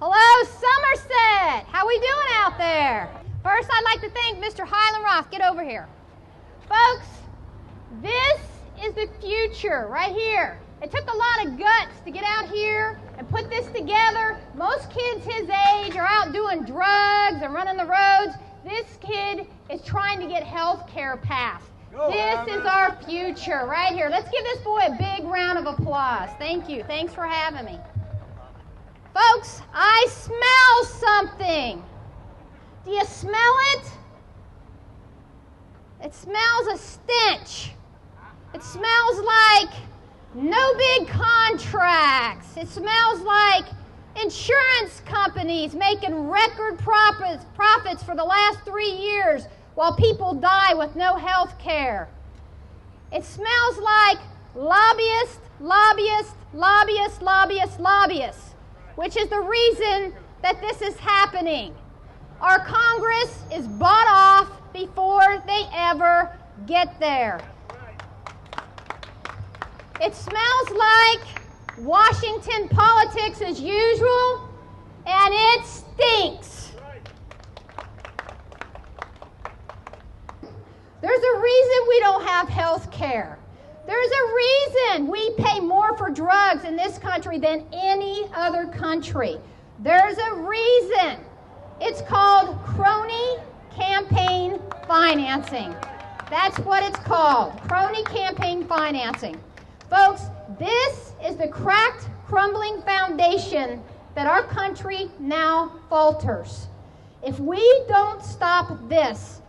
Hello, Somerset. How we doing out there? First, I'd like to thank Mr. Highland Roth. Get over here. Folks, this is the future right here. It took a lot of guts to get out here and put this together. Most kids his age are out doing drugs and running the roads. This kid is trying to get health care passed. This is our future right here. Let's give this boy a big round of applause. Thank you. Thanks for having me. Folks, I smell something. Do you smell it? It smells a stench. It smells like no big contracts. It smells like insurance companies making record profits for the last 3 years while people die with no health care. It smells like lobbyists, which is the reason that this is happening. Our Congress is bought off before they ever get there. It smells like Washington politics as usual, and it stinks. There's a reason we don't have health care. There's a reason we pay more for drugs in this country than any other country. There's a reason. It's called crony campaign financing. That's what it's called, crony campaign financing. Folks, this is the cracked, crumbling foundation that our country now falters. If we don't stop this,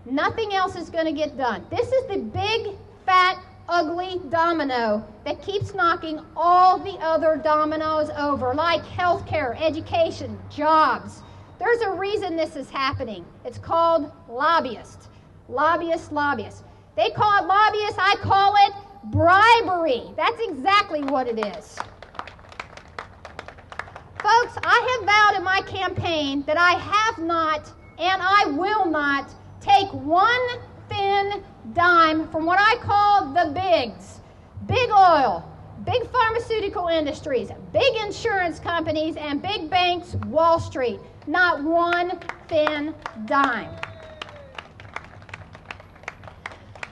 nothing else is going to get done. This is the big, fat, ugly domino that keeps knocking all the other dominoes over, like healthcare, education, jobs. There's a reason this is happening. It's called lobbyists. Lobbyists. They call it lobbyists. I call it bribery. That's exactly what it is. Folks, I have vowed in my campaign that I have not and I will not take one thin dime from what I call the bigs. Big oil, big pharmaceutical industries, big insurance companies, and big banks, Wall Street. Not one thin dime.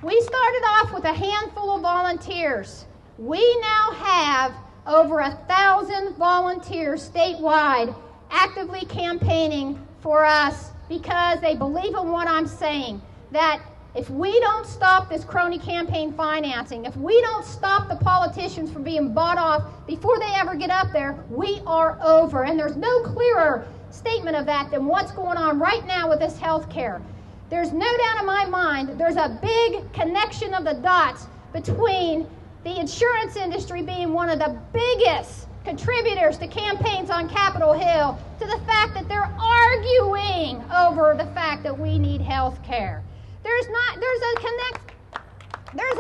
We started off with a handful of volunteers. We now have over 1,000 volunteers statewide actively campaigning for us because they believe in what I'm saying, that if we don't stop this crony campaign financing, if we don't stop the politicians from being bought off before they ever get up there, we are over. And there's no clearer statement of that than what's going on right now with this health care. There's no doubt in my mind there's a big connection of the dots between the insurance industry being one of the biggest contributors to campaigns on Capitol Hill to the fact that they're arguing over the fact that we need health care. There's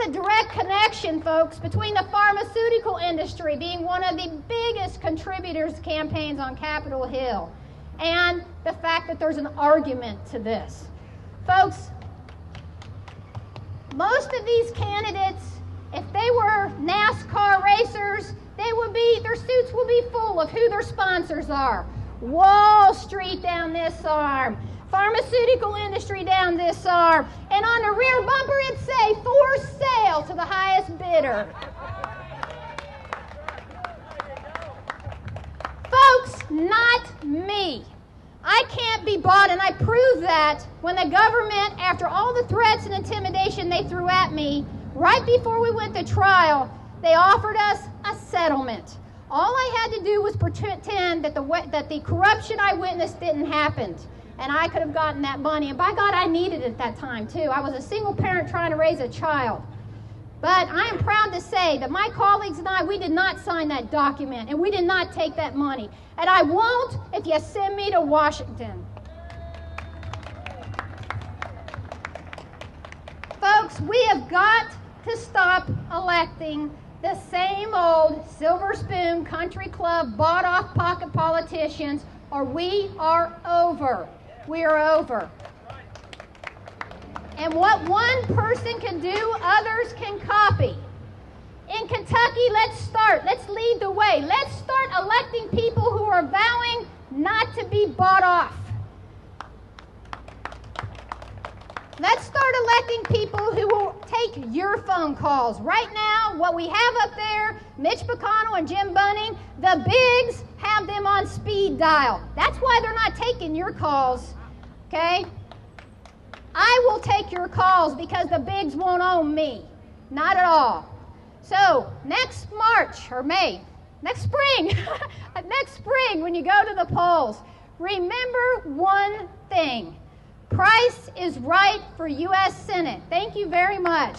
a direct connection, folks, between the pharmaceutical industry being one of the biggest contributors to campaigns on Capitol Hill and the fact that there's an argument to this. Folks, most of these candidates, if they were NASCAR racers, their suits will be full of who their sponsors are. Wall Street down this arm, pharmaceutical industry down this arm, and on the rear bumper it'd say, "For sale to the highest bidder." Folks, not me. I can't be bought, and I proved that when the government, after all the threats and intimidation they threw at me, right before we went to trial, they offered us a settlement. All I had to do was pretend that the corruption I witnessed didn't happen, and I could have gotten that money. And by God, I needed it at that time, too. I was a single parent trying to raise a child. But I am proud to say that my colleagues and I, we did not sign that document, and we did not take that money. And I won't if you send me to Washington. Folks, we have got to stop electing the same old silver spoon country club bought off pocket politicians, or we are over. We are over. And what one person can do, others can copy. In Kentucky, let's lead the way. Let's start electing people who are vowing got to be bought off. Let's start electing people who will take your phone calls. Right now, what we have up there, Mitch McConnell and Jim Bunning, the bigs have them on speed dial. That's why they're not taking your calls, okay? I will take your calls because the bigs won't own me. Not at all. So, next March or May, next spring, next spring when you go to the polls, remember one thing. Price is right for U.S. Senate. Thank you very much.